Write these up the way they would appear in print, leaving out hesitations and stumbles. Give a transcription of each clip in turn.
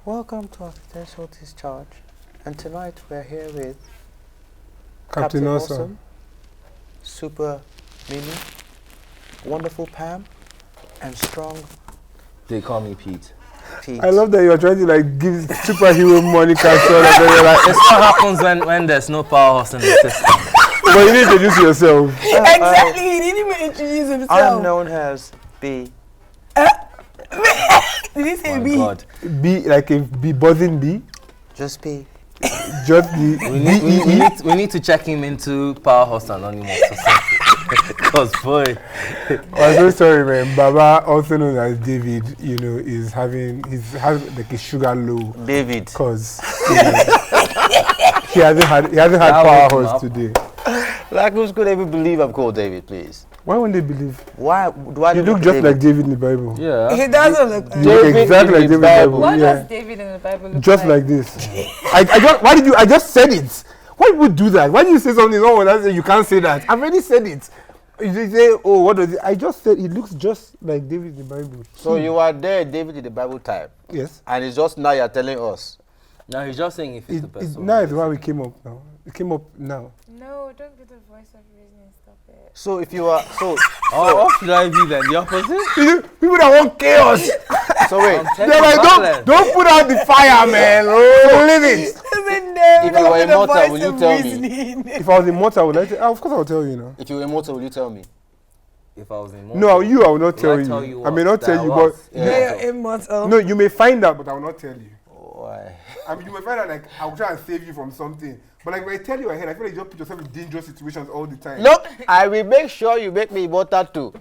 Welcome to our potential discharge, and tonight we're here with Captain Awesome, Super Mimi, Wonderful Pam, and Strong They call me Pete. Pete. I love that you're trying to like give superhero Monica so that you're like, It's what happens when there's no power horse in the system. but you need to introduce yourself. Exactly, he didn't even introduce himself. I'm known as B. Did he say My B? God. Be like a be buzzing bee. Just B. Just the We need to check him into Power Horse Anonymous or something. Because boy, I'm so sorry, man. Baba, also known as David, you know, he's having like a sugar low David. because he hasn't had That power woke him horse up. today. Like, who's gonna even believe I'm called David, please? Why won't they believe? Why do I You look like just David? like David in the Bible. yeah. He doesn't look like You look David exactly in like the David in the Bible. Bible. What Yeah. does David in the Bible look Just like this. Why did you? I just said it. Why would you do that? Why do you say something? No one else say you can't say that. I've already said it. You say, oh, what does it? I just said it looks just like David in the Bible. So you are there, David in the Bible time, Yes. and it's just now you're telling us. No, he's just saying if it's the person. Now is why we came up now. It came up now. No, don't do the voice of reason. Stop it. So if you are Oh, what should I be then? The opposite? People that want chaos. so wait, They're like, don't put out the fire, man. Oh, leave it. if you were immortal, will you tell me? If I was immortal, I would like to. Of course, I will tell you now. If you were immortal, will you tell me? If I was in No, I will not tell I you. tell you I may what? not tell That you, was- but Yeah. You're immortal. no, you may find out, but I will not tell you. Why? I mean, you may find out like I'll try and save you from something, but like when I tell you ahead, I feel like you just put yourself in dangerous situations all the time. Look, I will make sure you make me immortal too.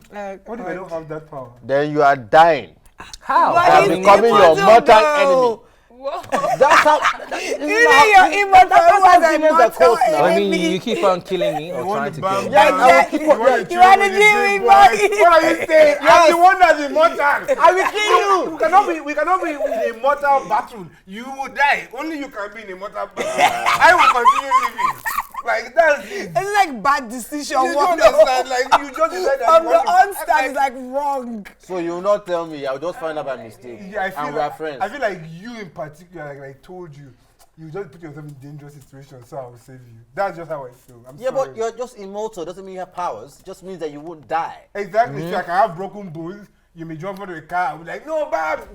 What if I don't have that power? Then you are dying. How? Why I'm is becoming your immortal mortal though? enemy. Whoa. That's how. You know you're immortal. That's Who how was a demons are mortal close now. I mean, enemy? you keep on killing me or You want trying to to kill ban me. Yeah, I will Exactly. keep on. You want to deal with What are you saying? I'm the one that's immortal. I will kill you. We cannot be in a mortal battle. You will die. Only you can be in a mortal battle. I will continue living. Like that's it. It's like bad decision. You One don't understand. Like you just decide that from you the want to- onset is like wrong. So you will not tell me. I'll just find out by mistake. Yeah, I feel and we are like, friends. I feel like you in particular, like I told you, you just put yourself in dangerous situations, so I will save you. That's just how I feel. I'm Yeah, sorry. but you're just immortal. Doesn't mean you have powers. It just means that you won't die. Exactly. So I can have broken bones. You may jump into a car. I'll be like, no, Bob.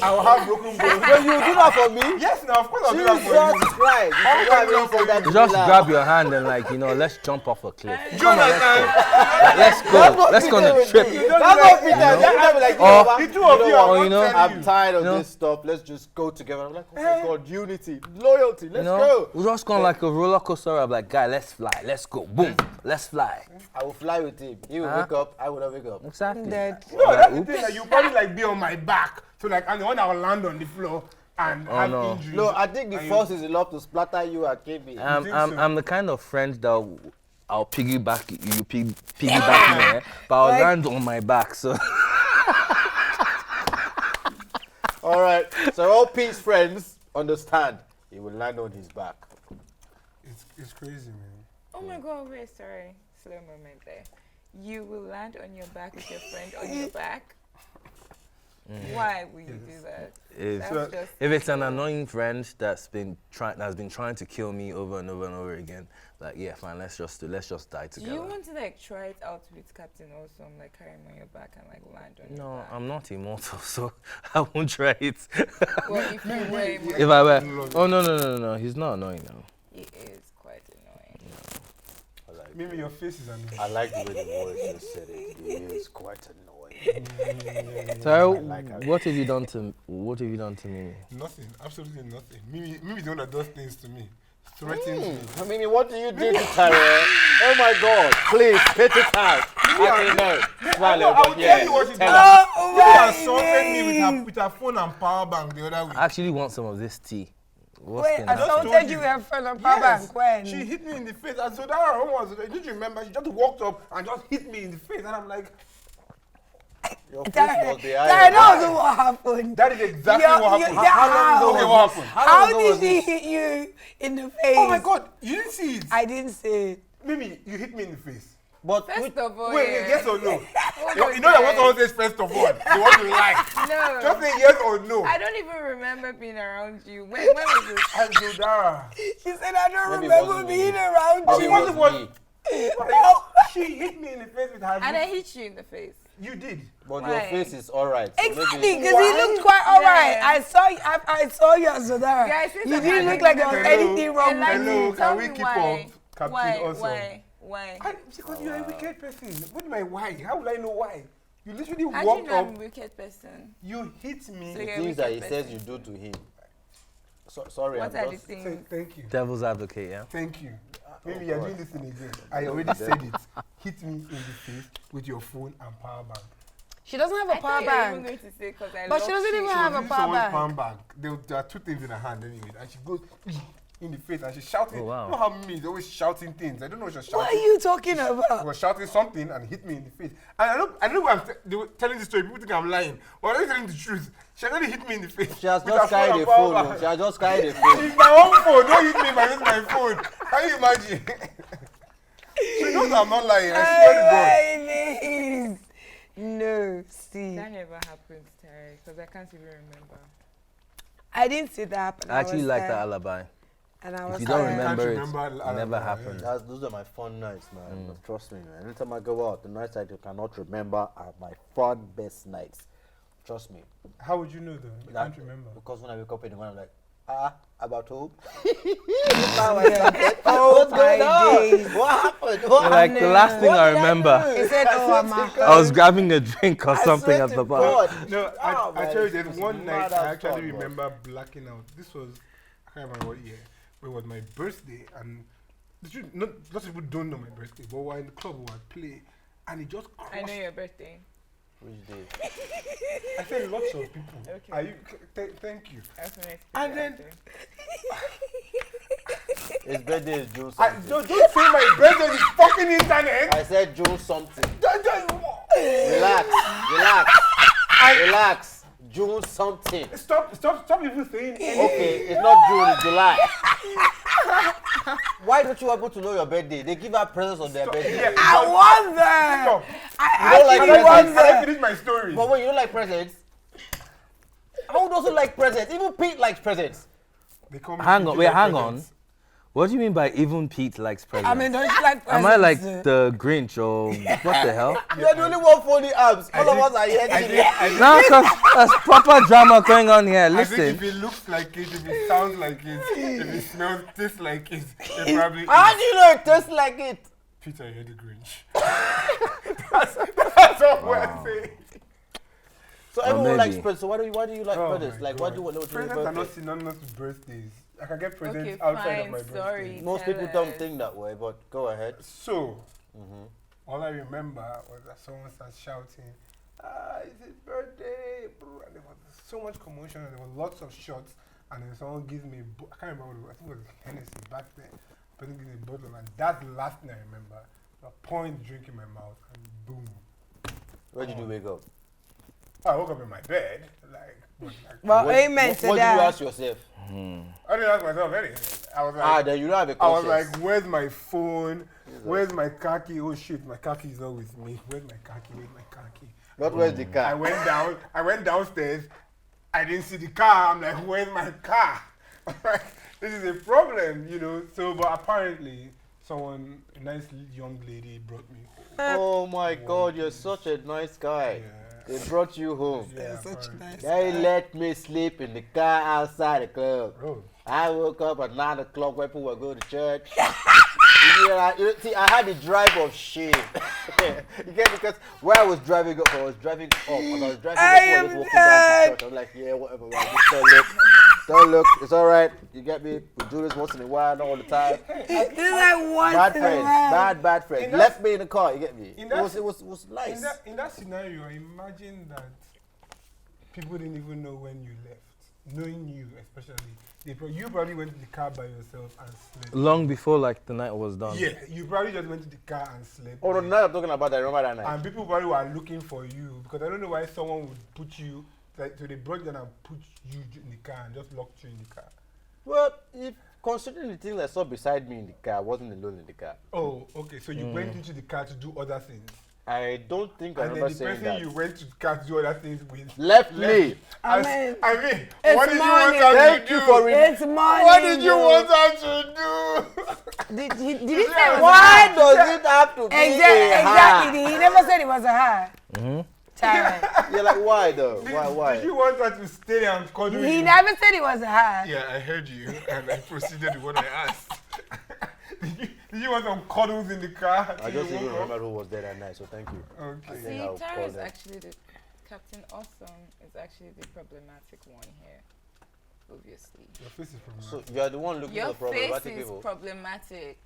I will have broken bones. So you do that for me? Yes, now of course I'll do Jesus that for you. Christ. You know what I mean? Say that You to just me loud. grab your hand and like, let's jump off a cliff. Jonathan. Let's go. Let's go on a trip. That's what Peter. That's what like, you know what? The two of you what? are you know, not I'm telling you. tired of You know? this stuff. Let's just go together. I'm like, oh my God, unity, loyalty. Let's go. We're just going like a roller coaster. I'm like, guy, let's fly. Let's go. Boom. Let's fly. I will fly with him. He will wake up. I will not wake up. Exactly. Dead. No, that's the thing. Like, you probably like be on my back. So like I'm the one that will land on the floor and have no. injuries. No, I think the And force is enough to splatter you and kill me. think so? I'm the kind of friend that I'll piggyback you, piggyback me, eh? But I'll Like- land on my back. So All right. So all Pete's friends understand. He will land on his back. It's crazy, man. Oh my God, wait, sorry. Slow moment there. You will land on your back with your friend on your back. Why will you do that? if, That's just if it's an annoying friend that's been trying to kill me over and over and over again, like yeah, fine, let's just die Do together. you want to like try it out with Captain Awesome, like carry him on your back and like land on your No, back? I'm not immortal, so I won't try it. Well, if you were immortal, If I were, oh no, he's not annoying now. he is quite annoying. Maybe your face is annoying. I like the way the voice just said it. It is quite annoying. So like her. what have you done to me? Nothing, absolutely nothing. Mimi's the one that does things to me. Threatens me. I mean, what do you do to Tara? Oh my God! Please spit it out. I know. Smile, I will but yeah. tell you what she tell did. her. She assaulted me with her phone and power bank the other week. I actually want some of this tea. What's Wait, been I happening? assaulted you with a friend on power bank when? She hit me in the face, and so that one was. Did you remember? She just walked up and just hit me in the face, and I'm like, Your face That was the that eye. wasn't what happened. that is exactly what happened. How Okay, what happened? How did she hit you in the face? Oh my God, you didn't see it. I didn't say it. Mimi, you hit me in the face. But First of all, Wait, yeah. yes or no? Hold You know that on, when someone says first of all, they want to lie. No. Just say yes or no. I don't even remember being around you. When was this? And Jodara. She said, I don't Maybe it remember wasn't being me. around Maybe you. it was me. She hit me in the face with her And I boot. hit you in the face. You did. But Why? your face is alright. So Exactly, maybe- because he looked quite alright. Yeah. I saw you as Zodara. Guys, since You I'm didn't having look like there was Hello. anything wrong with Enlighten Hello, me. you. can Tell we me keep why? up, Captain Why? Awesome? Why? Because you're a wicked person. What do you mean why? How will I know why? You literally How do you walked know I'm a up, wicked person? you hit me. So The you're a things that he wicked says person. you do to him. Sorry, What I'm are the just... things? Thank you. Devil's advocate, yeah. Thank you. Maybe Oh, you're God. doing this thing again. I already said it. Hit me in the face with your phone and power bank. She doesn't have I a thought power you were even bank. going to say because I But she love doesn't you. even She have was a using power someone's bank. palm bank. There are two things in her hand anyway. And she goes in the face and she's shouting. Oh, wow. You know how me is always shouting things. I don't know what she's shouting. What are you talking She about? was shouting something and hit me in the face. And I know why they were telling the story. People think I'm lying. But I'm telling the truth. She actually hit me in the face. She has with her just carried and a power phone. bank. No? She has just carried a phone. It's my own phone. Don't hit me by using my phone. Can you imagine? She knows I'm not lying. I swear to God. Please. No, see. That never happened, Terry, because I can't even remember. I didn't see that happen. I actually was like there, that alibi. And I If was you don't there. remember it, remember it never alibi, happened. Those are my fun nights, man. But trust me, man. Anytime I go out, the nights I cannot remember are my fun, best nights. Trust me. How would you know though? I can't remember. Because when I wake up in the morning, I'm like, about who? Oh What's going my on? days. What happened? What Like the last thing What I did I remember, He said, oh, I'm a I was grabbing a drink or something swear at to the bar. God. No, Oh, I man, tell you, it there's was one mad night I as actually fun, bro. remember blacking out. This was, I can't remember what year, but it was my birthday. And lots of people don't know my birthday, but we're in the club, we're at play, and it just I know crushed. your birthday. Which day? I said lots of people. Okay. Are you, thank you. That's when I speak And about then- it. His birthday is June I, something. don't say my birthday on the fucking internet. I said June something. Don't- Relax. June something. Stop even saying anything. Okay, it's not June, it's July. Why don't you want people to know your birthday? They give out presents on their birthday. Yeah, I was there. stop. I You don't like actually presents? was Can there. I finish my story? But wait, you don't like presents? Who doesn't like presents? Even Pete likes presents. They call me Hang on, Pidgey wait, like hang on. presents. What do you mean by even Pete likes presents? I mean, don't you like Am I like presents? the Grinch or what the hell? You're the only one for the abs. All of us are here chilling. No, because there's proper drama going on here. I think Listen, if it looks like it, if it sounds like it, if it smells, tastes like it, it probably How is. do you know it tastes like it? Peter, you're the Grinch. that's all we're saying. So everyone likes maybe. presents. So why do you like Oh presents? my Like, why God. do you want to Presents are not synonymous with birthdays. I can get presents Okay, outside of fine, my birthday. sorry. Most Tell people don't us. think that way, but go ahead. So, all I remember was that someone started shouting, it's his birthday. And there was so much commotion and there were lots of shots. And then someone gives me, I can't remember what it was, I think it was Hennessy back then. Person gives me a bottle and that's the last thing I remember. A point drink in my mouth and boom. Where did you wake up? I woke up in my bed, like Well, What- amen what, to what did you that. ask yourself? I didn't ask myself anything. I was like, Then you don't have a I was conscience. like, where's my phone? Where's my car key? Oh shit, my car key is not with me. Where's my car key? Where's my car key? Not where's the I car? went downstairs. I didn't see the car. I'm like, where's my car? This is a problem, you know. So, but apparently, a nice young lady brought me home. Oh my God, you're such a nice guy. Yeah. They brought you home. Yeah, Such a apparently. nice. They let me sleep in the car outside the club. Bro, I woke up at 9 o'clock when people were going to church. See, I had the drive of shame. You get because where I was driving up, I was driving up, and I was driving I up, I am was walking down dead. to church. I'm like, yeah, whatever, man. Just don't look, it's all right. You get me? We do this once in a while, not all the time. This is like once Bad in a friends, while. bad friends. In that- Left me in the car. You get me? in It that- was nice. in that scenario, I imagine that people didn't even know when you left. Knowing you, especially, you probably went to the car by yourself and slept. long before like the night was done. Yeah, you probably just went to the car and slept. Oh no, there. now I'm talking about. I remember that night. And people probably were looking for you because I don't know why someone would put you, like, so they brought you down and put you in the car and just locked you in the car. Well, if considering the thing I saw beside me in the car, I wasn't alone in the car. Oh, okay. So you went into the car to do other things. I don't think I And then remember the saying person that. you went to the car to do other things with Left me. I As- mean, I mean, it's what did you morning. want her Thank to you do? for it's morning. What did you though. want her to do? Did he say Why does it have to be Exactly. a ha? He never said it was a high. Tyrant. You're like, why though? Why? Did you want her to stay and cuddle He you? never said it was a high. Yeah, I heard you, and I proceeded with what I asked. did you want some cuddles in the car? I just even remember who was there that night, so thank you. Okay. See, I'll Tara call is them. actually the Captain Awesome is actually the problematic one here, obviously. Your face is problematic. So you're the one looking Your for face problematic is people. problematic.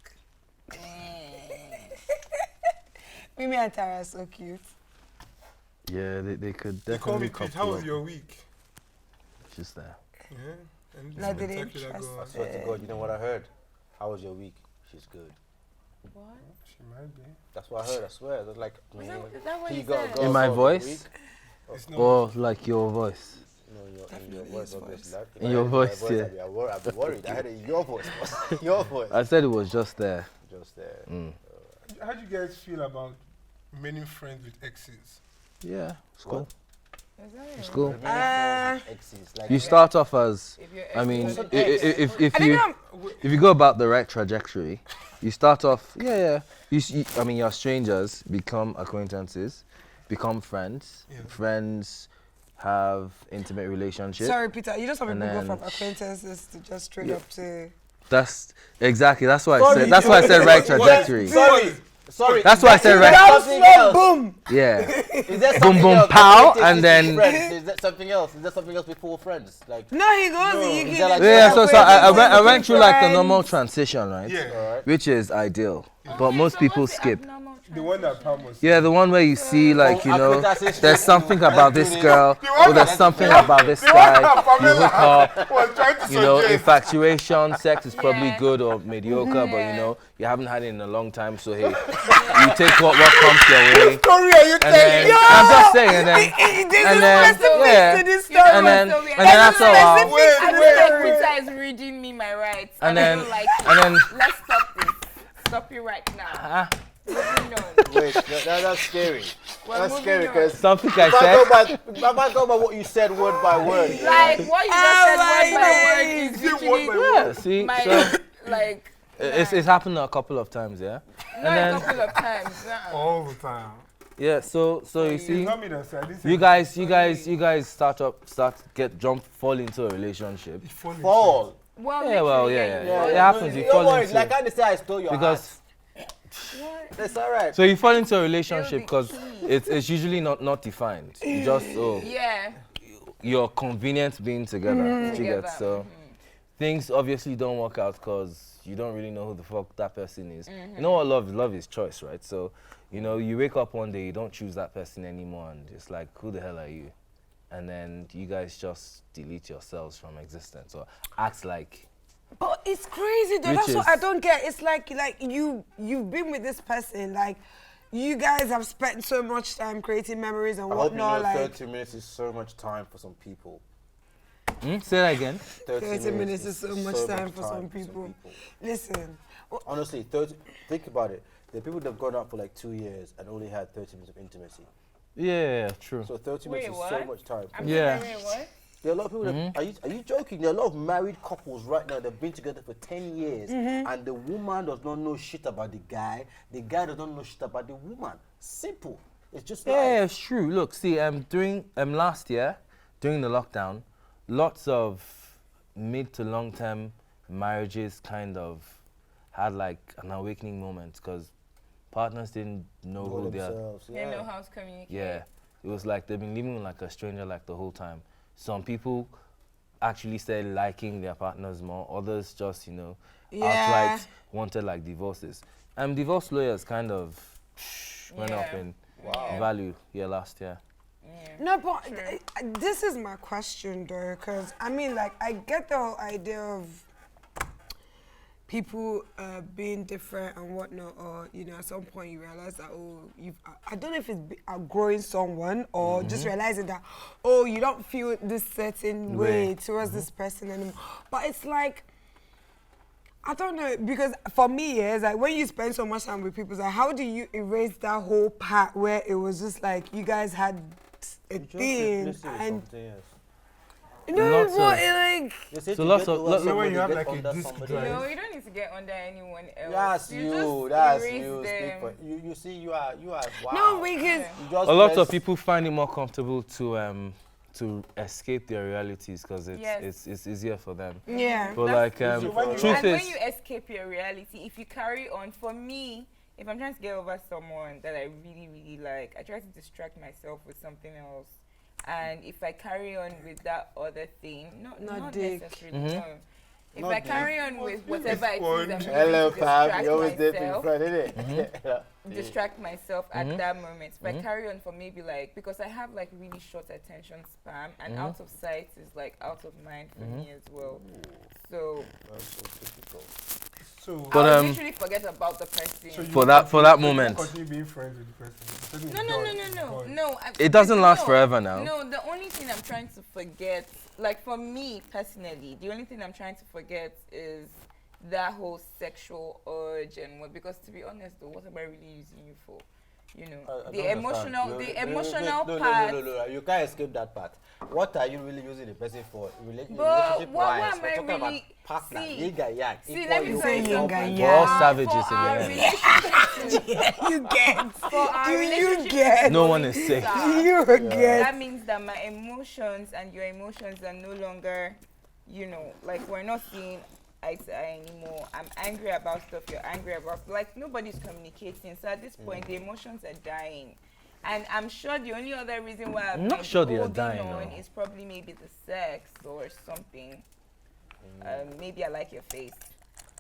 Mimi and Tara are so cute. Yeah, they could You call me definitely Pete. How was couple your up. week? Just there. Yeah. And No, they didn't spectacular trust girl. I swear to God, you know what I heard? How was your week? She's good. What? She might be. That's what I heard. I swear. It was like, Is that what he you got said? girl In my for the voice? week. It's not. Or like your voice. No, in your Definitely voice, his obviously. voice. If In I your heard voice, my yeah. I'd be worried. I heard it in your voice. Your voice. I said it was just there. Just there. How do you guys feel about remaining friends with exes? Yeah, it's cool. Is that It's it? cool. Remaining friends with exes, like You start off as, If you're I mean, ex- if you go about the right trajectory, you start off, I mean, you're strangers, become acquaintances, become friends. Yeah. Friends have intimate relationships. Sorry, Peter. You just want And people to go then- from acquaintances to just straight Yeah. up to. That's exactly. That's why I Sorry, said. That's why I said right What? trajectory. Sorry. That's why I said Is right. there something else? Boom. Yeah. Is there Boom, something boom, else? pow, Acquaintances and is then- friends. Is there something else? Is there something else before friends? Like, No, he goes. No. You Is can that like- Yeah. So I went through like the friends. normal transition, right? Yeah. alright. Which is ideal, but Okay, most so people what's the skip. abnormal The one that Pam was. Yeah, the one where you see like, you know, acquaintances there's straight something to- about this girl, one or there's that- something about this The one guy. that You hook Pamela up, was trying to you know, suggest. infatuation, sex is probably Yeah. good or mediocre, but you Yeah. know, you haven't had it in a long time, so hey, you take what comes your way. Story are you And telling? then, I'm just saying, and then, There's and a then, specific yeah, to this You know story. and then, so and we then are after a specific. while, Wait, I feel wait, like wait. Peter is reading me my rights. and I then, don't like it. and then, Let's stop this. Stop it right now. ah, Moving on. Wait, that's scary. We're That's moving scary on. because something I said. if I go by what you said word by word. Like what you just said my word by word days. is Is it literally word by Yeah, see, my so like it's happened a couple of times, yeah. not And a then, couple of times. All the time. yeah, so you It's see. not me that said. I didn't say You it. guys fall into a relationship. It's funny. Fall. Well, Yeah, well, literally, yeah. It no, happens, you Don't fall worry. into Like I didn't say I stole your because heart. It's alright. so you fall into a relationship because Building it's usually not defined. You just Yeah. you're convenient being together. You Together. get so things obviously don't work out because you don't really know who the fuck that person is. You know what love is choice, right? So you know you wake up one day, you don't choose that person anymore, and it's like, who the hell are you? And then you guys just delete yourselves from existence or act like. But it's crazy though. Which That's what is- I don't get. It's like you've been with this person, like you guys have spent so much time creating memories and I hope you know whatnot. Like 30 minutes is so much time for some people. Say that again. 30 minutes is so much time for some people. Listen, Honestly, 30. Think about it. The people that have gone out for like 2 years and only had 30 minutes of intimacy. Yeah, true. So 30 Wait, minutes is so what? much time. I'm Yeah. sorry, what? There are a lot of people that, are you joking? There are a lot of married couples right now that have been together for 10 years and the woman does not know shit about the guy does not know shit about the woman. Simple. It's just Yeah, life. it's true. Look, see, during last year, during the lockdown, lots of mid to long term marriages kind of had like an awakening moment because partners didn't know Know who they are. themselves. They know how to communicate. Yeah, it was like they've been living like a stranger like the whole time. Some people actually started liking their partners more. Others just, you know, Yeah. outright wanted like divorces. Divorce lawyers kind of went up Yeah. in Wow. value last year. no, but this is my question though, because I mean, like, I get the whole idea of people being different and whatnot, or you know, at some point you realize that I don't know if it's outgrowing someone or just realizing that you don't feel this certain way towards this person anymore. But it's like I don't know, because for me, yeah, it's like when you spend so much time with people, it's like how do you erase that whole part where it was just like you guys had a thing and no, Lots but of- like So lots of- lots of- when you have like a disc drive. No, you don't need to get under anyone else. That's you. you. Just That's erase you. them. Speak for you see, you are. Wow. no, because You just A lot press- of people find it more comfortable to escape their realities because it's easier for them. yeah. But That's- like, So when you- truth And is, when you escape your reality, if you carry on, for me, if I'm trying to get over someone that I really, really like, I try to distract myself with something else. And if I carry on with that other thing, not dick. necessarily, Mhm. no. If Not I dick. carry on with whatever it is Fun. I'm using Hello, to Pam. distract You always dip in myself, front, innit? distract myself at that moment. If I carry on for maybe like, because I have like really short attention span and out of sight is like out of mind for me as well. So That's so typical. So, But, I would literally forget about the person. so you for that you moment. continue being friends with the person. The person is gone. No. It doesn't last no, forever now. No, the only thing I'm trying to forget, like for me personally, the only thing I'm trying to forget is that whole sexual urge and what. Because to be honest, though, what am I really using you for? You know, I the don't emotional, understand. the emotional No, part. no. You can't escape that part. What are you really using the person for? Relationship what wise, am we're I talking about really- partner, see, yin and yang, see, equal let me you, tell you equal something. We're all Yeah. savages For in our the end. relationship you get. for our Do you relationship get? No to one go is safe. south, You get. that means that my emotions and your emotions are no longer, you know, like we're not seeing eye to eye anymore. I'm angry about stuff, you're angry about, like nobody's communicating. So at this point, the emotions are dying. And I'm sure the only other reason why I'm not sure they are holding dying, on no. is probably maybe the sex or something. Maybe I like your face.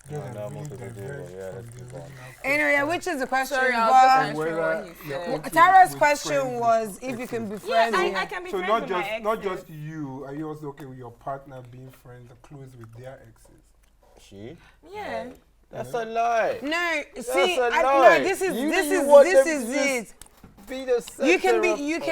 Guys, No, I'm more really people do, diverse but yeah, from let's the move on. original Anyway, which is the question? Sorry, I was was- just And answering whether what he you're said. okay Tara's with question friends was with if you can be exes. Yeah, friends with I can be So friends not with my just exes. not just you. Are you also okay with your partner being friends or close with their exes? She? Yeah. That's a lie. No, see, a no, lie. this is You this really is want this them is to just it. Be the You can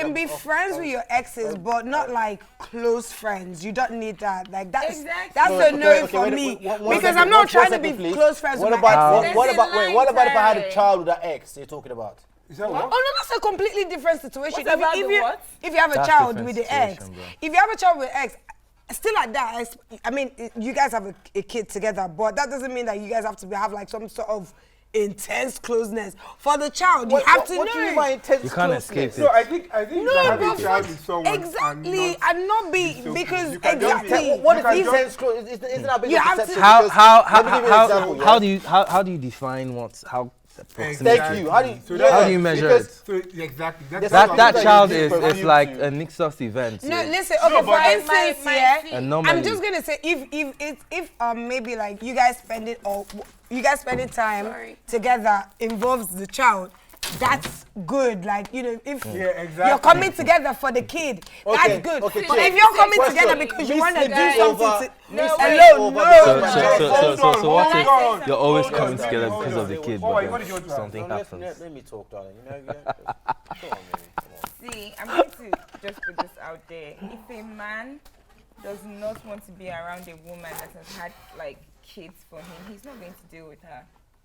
center be of- friends with your exes, but not like close friends. You don't need that. Like that's Exactly. that's a no for wait, me one because second, I'm not one trying to second, be please. close friends What with my about exes. what There's a about wait? What line about if I had a there. child with an ex? You're talking about? Is that Oh what? no, that's a completely different situation. What about if the you what? if you have a That's child different with the ex, situation, bro. if you have a child with ex, still like that. I mean, you guys have a kid together, but that doesn't mean that you guys have to have like some sort of intense closeness for the child. You have to what know. do you mean by intense You can't closeness? escape So it. I think No, you have but a child with someone exactly, and not be so because you can just exactly. be- What You is can just- intense close? Isn't that a big You have perception? to- How Because- how let me give you an example, yeah? how do you define what's how the proximity? Thank you. How do you? So yeah, How do you measure because it? So exactly. That's That what that I'm child saying. is You it's like to- a Nixos event. No, so- listen. Okay, No, for but instance, my yeah, thing- And normally- I'm just gonna say if maybe like you guys spending time Sorry. together involves the child, that's good. Like you know, if Yeah, exactly. you're coming together for the kid, Okay, that's good. okay, But so- if you're coming question. together because you want to do Misleading something over- No, alone, no. So what if Hold on, you're always hold coming on, together hold because on. of the kid, Oh, but what then did you want to ask? something happens? Let me talk, darling. You know, go on, baby. Come on. See, I'm going to just put this out there. If a man does not want to be around a woman that has had like kids for him, he's not going to deal with her.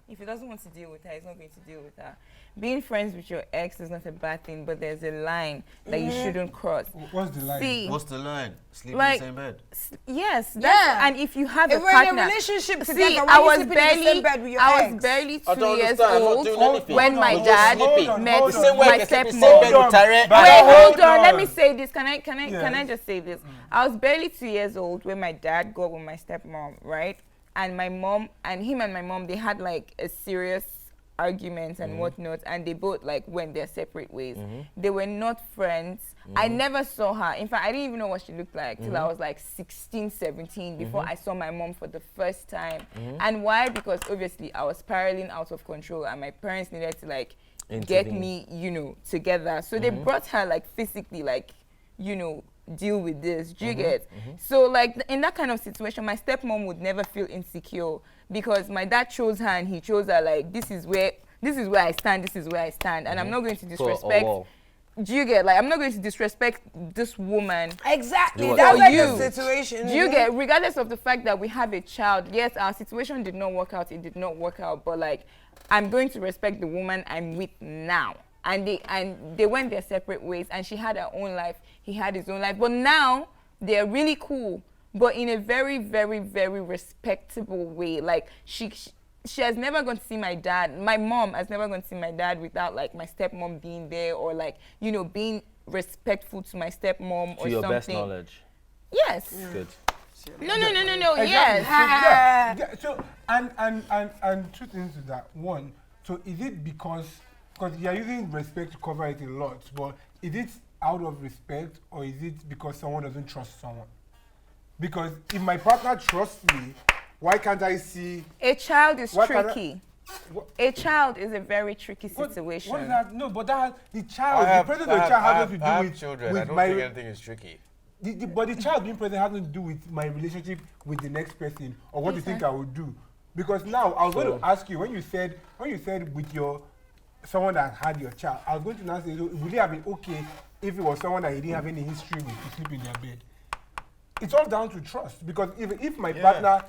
If he doesn't want to deal with her, he's not going to deal with her. Being friends with your ex is not a bad thing, but there's a line that you shouldn't cross. What's the line? See, What's the line? Sleep Like- in the same bed. yes, that's, Yeah. and if you have If a we're in a partner, relationship see, together, why I you was sleeping in the same barely, bed with your I ex? was barely I 2 don't years understand. I'm not old doing anything. when my You're just dad sleeping. met Hold The on. same way my you sleep in the same stepmom. bed with Tare. But Wait, hold hold on. Let on. me say this. Can I Yes. just say this? I was barely 2 years old when my dad got with my stepmom, right? And my mom and him and my mom, they had like a serious argument and whatnot, and they both like went their separate ways. They were not friends. I never saw her. In fact, I didn't even know what she looked like till I was like 16, 17 before I saw my mom for the first time. And why? Because obviously I was spiraling out of control and my parents needed to like get Intervene. me, you know, together. So they brought her like physically, like, you know, deal with this. Do you get? So like in that kind of situation, my stepmom would never feel insecure because my dad chose her and he chose her like this is where I stand, and I'm not going to For a disrespect. wall. Do you get, like, I'm not going to disrespect this woman. Exactly. You That's for like you. a situation. Do you get, regardless of the fact that we have a child, yes, our situation did not work out, it did not work out, but like, I'm going to respect the woman I'm with now. And they went their separate ways, and she had her own life, he had his own life. But now, they're really cool, but in a very, very, very respectable way. Like, she has never gone to see my dad. My mom has never gone to see my dad without, like, my stepmom being there, or, like, you know, being respectful to my stepmom or something. To your best knowledge. Yes. Good. No, Exactly. yes. Yeah, so and two things to that. One, so is it because you're using respect to cover it a lot, but is it out of respect, or is it because someone doesn't trust someone? Because if my partner trusts me, why can't I see? A child is Why can't I- tricky. What, A child is a very tricky what situation. is that? No, but that the child, the presence of the child has nothing to do with children. I don't my think anything is tricky. but the child being present has nothing to do with my relationship with the next person or what you think I would do. Because now I was going to ask you when you said with your someone that had your child, I was going to now say, would it have been okay if it was someone that you didn't have any history with to sleep in their bed? It's all down to trust, because if my partner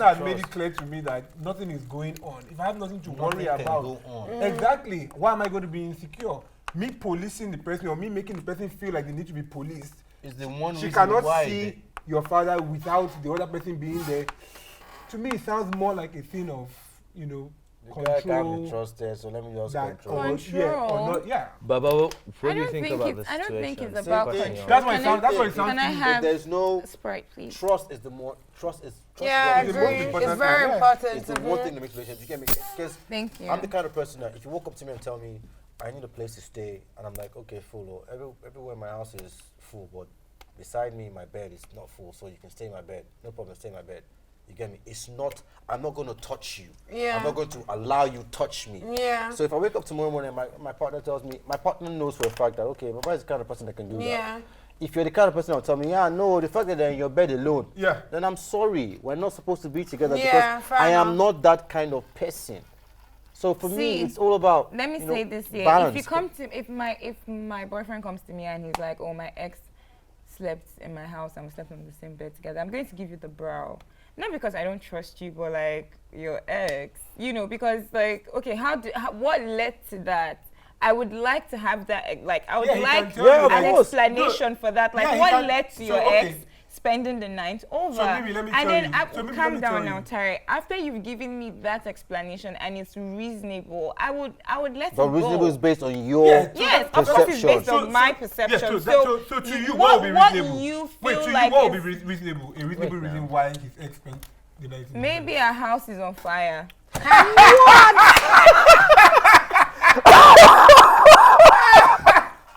has made it clear to me that nothing is going on, if I have nothing to worry about, exactly, why am I going to be insecure? Me policing the person or me making the person feel like they need to be policed. It's the one She reason cannot why see your father without the other person being there. To me, it sounds more like a thing of, you know, the guy can't be control. trusted, so let me just That control. or, yeah, or not, yeah. Baba, what do you don't think think about it's- the I don't situation? think it's Same about question, control. That's what it Can sounds. I- That's what it sounds. Can I to me. have There's no Sprite, please? trust is the more trust is trust Yeah, I is the most agree. important It's very thing, yeah. important. It's the one thing that makes relationship. You get me? Because Thank you. I'm the kind of person that if you walk up to me and tell me I need a place to stay, and I'm like, okay, full. Or everywhere in my house is full, but beside me, my bed is not full, so you can stay in my bed. No problem, stay in my bed. You get me? It's not. I'm not going to touch you. Yeah. I'm not going to allow you touch me. Yeah. So if I wake up tomorrow morning, my partner tells me, my partner knows for a fact that okay, Baba is the kind of person that can do Yeah. that. If you're the kind of person that will tell me, yeah, no, the fact that they're in your bed alone, Yeah. then I'm sorry. We're not supposed to be together Yeah, because fair I am enough. not that kind of person. So for me, See, it's all about. Let me you know, say this here. balance. If my boyfriend comes to me and he's like, oh, my ex slept in my house and we slept on the same bed together, I'm going to give you the brow. Not because I don't trust you, but like your ex, you know, because like, okay, what led to that? I would like to have that, like, I would Yeah, he like can tell you an that. explanation for that. Like, Yeah, he what can- led to so, your okay. ex spending the night over? So maybe let me and tell then you. So maybe let calm me down tell now, you. Tari. After you've given me that explanation and it's reasonable, I would let But it reasonable go. is based on your Yeah, Yes, of course it's perception. based on my perception. Yeah, so to you, what what would be what reasonable? you Wait, feel to like you, what would is- be reasonable? A reasonable Wait reason now. why his ex spent the night in the maybe bed. our house is on fire.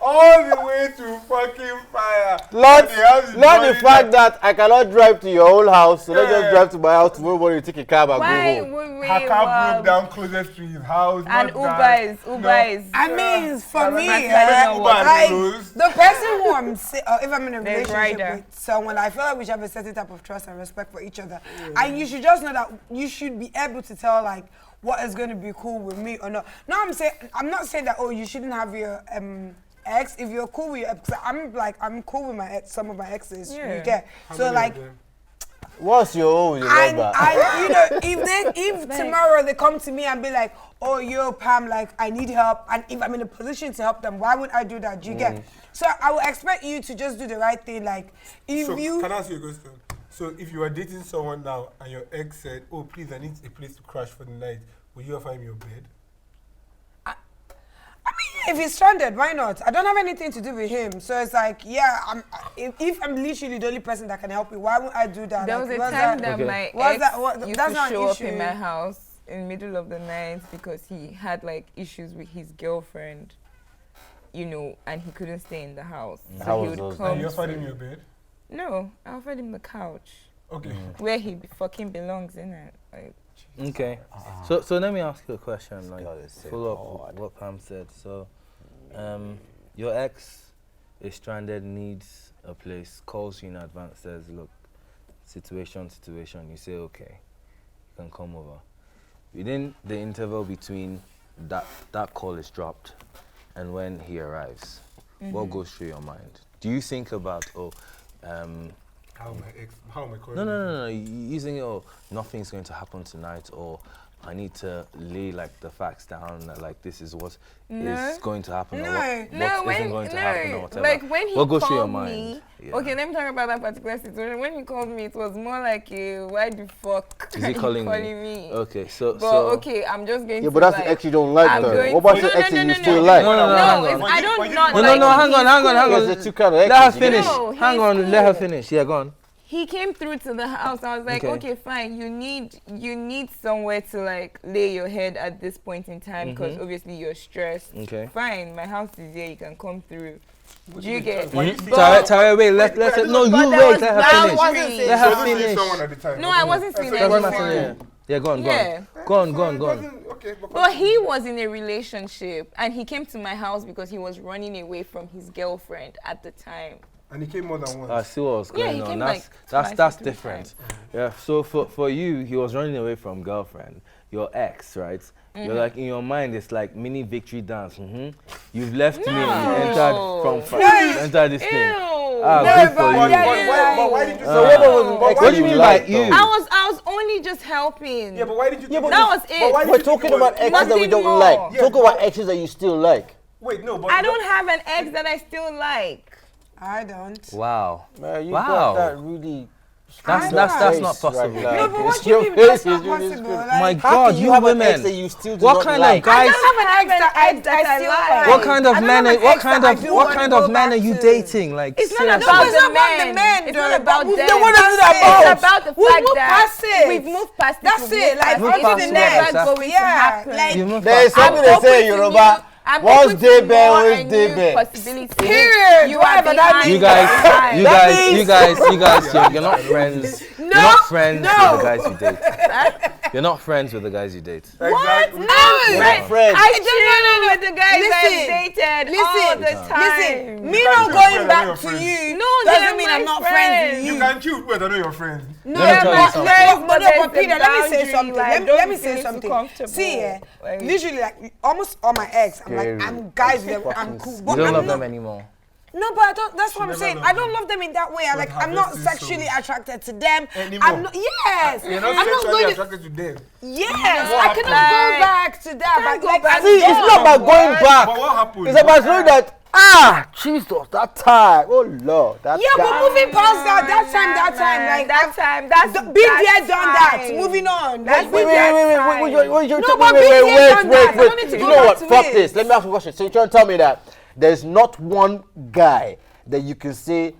All the way to fucking fire. Not, And the house is not the burning fact that I cannot drive to your own house, so let's Yeah. just drive to my house tomorrow morning, take a cab and Why go home. would we? Her car broke down closest to his house. And not that. Uber is. I mean, for me, my yeah, Uber like, knows. the person who I'm, if I'm in a The relationship rider. with someone, I feel like we should have a certain type of trust and respect for each other. And you should just know that you should be able to tell, like, what is going to be cool with me or not. No, I'm not saying that, oh, you shouldn't have your ex. If you're cool with your ex, I'm cool with my ex, some of my exes. Yeah. You get? How So, many like, of them? What's your own? You and remember? you know, if tomorrow they come to me and be like, oh, yo, Pam, like, I need help, and if I'm in a position to help them, why would I do that? Do you get? So I would expect you to just do the right thing. Like, if So you, can I ask you a question? So if you are dating someone now and your ex said, "Oh, please, I need a place to crash for the night," will you offer him your bed? if he's stranded, why not? I don't have anything to do with him. So it's like, yeah, if I'm literally the only person that can help you, why would I do that? There Like, was a what's time that? that my What's ex that? What- used that's to not an show up in issue. my house in the middle of the night because he had like issues with his girlfriend, you know, and he couldn't stay in the house. How So he was would those come. And you offered to- him your bed? No, I offered him the couch Okay. where he fucking belongs in it. Like, Okay. So let me ask you a question, like God is so follow up hard. with what Pam said. So, your ex is stranded, needs a place, calls you in advance, says, look, situation. You say, okay, you can come over. Within the interval between that call is dropped and when he arrives, what goes through your mind? Do you think about, How am I calling? no, using nothing's going to happen tonight, or I need to lay like the facts down, like this is what is going to happen, or what isn't going to happen, or whatever. Like when he what goes through your called mind? me, Yeah. okay, let me talk about that particular situation. When he called me, it was more like, why the fuck Is are he you calling me? Okay, so But okay, I'm just going Yeah, to but that's like, the ex you don't like I'm though. going What about to- the no, ex no, you no, still no. like? No, No, hang it's, on. I don't Why not you- like No, hang on. There's the two kind of Let her exes. you get finish. it? No, Hang he's on, let her cool. finish. Yeah, go on. He came through to the house. I was like, Okay. okay, fine. You need somewhere to like lay your head at this point in time because obviously you're stressed. Okay. Fine, my house is here. You can come through. Do you Wait, get? why you say- Tara, wait, let wait, no, but you there wait, was let her finish. boundaries. Let So her you wasn't seeing finish. someone at the time. No, I wasn't seeing So it Doesn't anyone. matter, yeah. Go on. Go on. Okay, But he was in a relationship and he came to my house because he was running away from his girlfriend at the time. and he came more than once. I see what's Yeah, going he on. came That's like twice that's or three different. Yeah. So for you, he was running away from girlfriend, your ex, right? You're like in your mind, it's like mini victory dance. You've left me, entered this thing. Ew. Good for you. But why did you So say what was the ex What do that you mean liked, by you? though? I was only just helping. Yeah, but why did you? but that was But it. why did We're you think talking it was- about exes that we Nothing don't more. like. Yeah, Talk about exes that you still like. Wait, no, but I don't have an ex that I still like. I don't. Wow. Man, you Wow. got that really. That's straight not face possible. right now. No, but what It's do you your mean face that's is not really possible? screwed. My Like, How God, can you have an women. ex that you still do What not kind like? of guys? I don't have an ex that I still like. like. What kind of I don't men? have an What ex kind that I of do what wanna kind go of men back are you to. dating? Like It's not seriously. about it's the not about the men. men, It's though. not about But them. then what is it It's about? about the We've fact moved that past it. we've moved past it. That's We've it. moved Like, past Move it. on to past the It's it. next. never going to Yeah, happen. like, You move There is past something it. they say in Yoruba. Once they bear, always they bear. Period. You Whatever are that behind. You guys, you're not friends. You're not friends with the guys you date. You're not friends with the guys you date. exactly. No. We're friends. I chill with the guys Listen, I've dated listen, all the time. Listen, me You not can't choose going whether back you're to friends. you No, doesn't they're mean my I'm not friends friends. with You you. can choose, but I know your friends. No, Let me tell you but something. but There's Peter, a let me say boundary, something. like, Let don't me say feel too something. comfortable. See, Like- literally, like almost all my ex, I'm like, Scary. I'm guys with them, I'm cool. You But don't I'm love not, them anymore. No, but I don't. That's what I'm never saying. loved I don't them. love them in that way. But I'm not harvesting sexually souls. attracted to them. Anymore. I'm not. Yes. You're not I'm not sexually going to. attracted to them. Yes, What I cannot happened? go back to that. Can't But go like, back See, it's not about going back. But what happened? It's about knowing that, Jesus, that time. Oh, Lord. That Yeah, but time. moving past that time, like that time, that's been there, done that. fine. Moving on. That's Wait, No, but wait, BTS done that. I don't need to You go know back what? to Fuck it. this. Let me ask you a question. So you're trying to tell me that there's not one guy that you can say,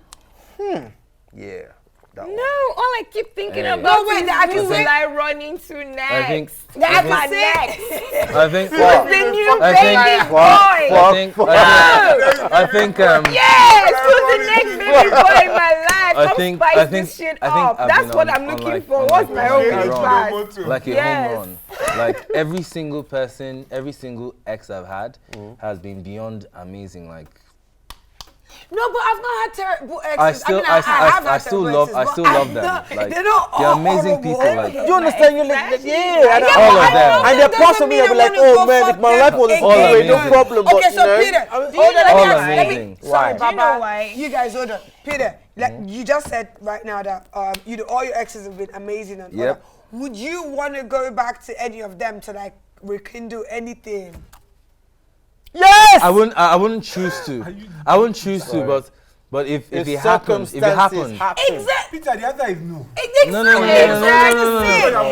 yeah, that one. No, all I keep thinking Hey. about No, wait, is I who can will say- I run into next. I think That's my my next. I think Fuck. The new I baby think- boy. I think Yes, who's the next baby boy in my life? I Come think- spice I think- this shit I think up. I've That's been what on- I'm on looking like- for. on What's like my a own home class? run. like a Yes. home run. Like every single person, every single ex I've had has been beyond amazing. Like No, but I've not had terrible exes. I still, mean, I, have I had still terrible love, exes, I but still love I'm them. not- Like they're not they're all amazing horrible. people. Like Do you understand? You're like, yeah, and All of them. And they're Doesn't possibly mean I be like, wanna oh go man, if fuck my them life was this All way, no amazing. problem. Okay, But, so you know, Peter, I mean, do you know, All let me, amazing. sorry, Why? Do you know Baba, why? you guys hold on. Peter, like you just said right now that you know, all your exes have been amazing and all Yep. that. Would you want to go back to any of them to like rekindle anything? yes! I wouldn't choose to. I wouldn't choose to, but if it happens, if it happens. Exactly. Peter, the answer is no.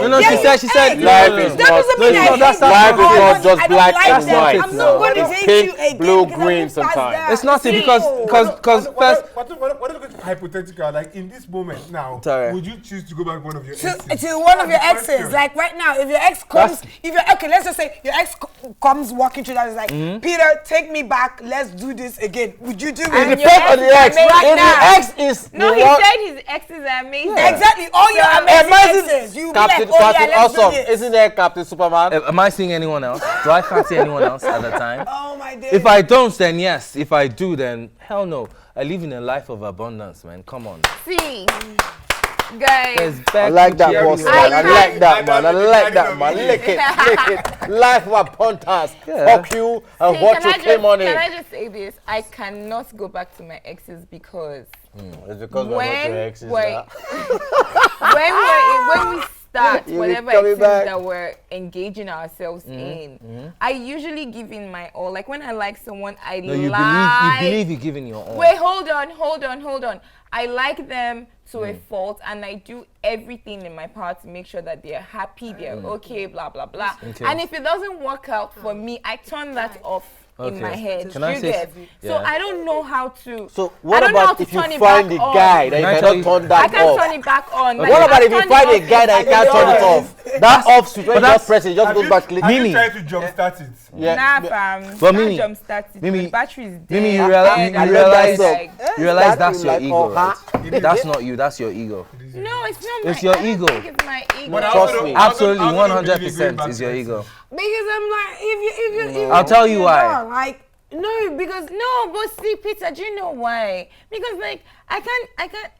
No, she said, Life is That doesn't mean I that's hate life them. is I not don't- just I don't black like and them. white. I'm not going to It's hate pink, you again. blue, because I green moved past sometimes. that. It's not See? because first. What is hypothetical? Like in this moment now, Sorry. would you choose to go back to one of your exes? To one of your That's the exes, question. like right now, if your ex comes, okay, let's just say your ex comes walking through that, is like, Peter, take me back, let's do this again. Would you do It it? depends on the ex. amazing. If the ex is No, the he one- said his exes are amazing. Exactly, all your amazing exes. You be like, Captain, oh yeah, Captain let's do Awesome. this. Isn't there Captain Superman? Am I seeing anyone else? Do I fancy anyone else at the time? Oh my days. If I don't, then yes. If I do, then hell no. I live in a life of abundance, man. Come on. See, guys. There's I like that back boss to man. I can't- like that man. I like that man. Lick it, lick it. Life of a punters. Yeah. Fuck you and See, what you came on can in. I just say this? I cannot go back to my exes because It's because we're not your exes now. when we start You whatever be coming it is back. that we're engaging ourselves in, I usually give in my all. Like when I like someone, I No, you like. believe you're giving your all. Wait, hold on. I like them to a fault, and I do everything in my power to make sure that they're happy, they're okay, blah blah blah. Okay. And if it doesn't work out for me, I turn that off in my head. Can I You say get? So yeah. I don't know how to. So I what don't know how about to if you turn it find back the on. guy that Can I you tell cannot you- turn I that can't off? turn it back on. Like, What about I if you turn find it a off guy that you can't turn it off? That off switch when you just press it, just goes back click. Have you Mimi. tried to jumpstart it? Yeah. Nah, fam. But Can't Mimi, jumpstart it. Mimi, The battery is dead. Mimi, you Dead, realize like- you realize That that's you your like ego, all right? her. That's not you. That's your ego. No, it's not my. It's your I don't ego. think it's my ego. But I Trust also me. don't- I also Absolutely, don't believe in going 100% back is to your exes. ego. Because I'm like, if you I'll tell you you're why. wrong, like, no, because No, but see, Peter, do you know why? Because like I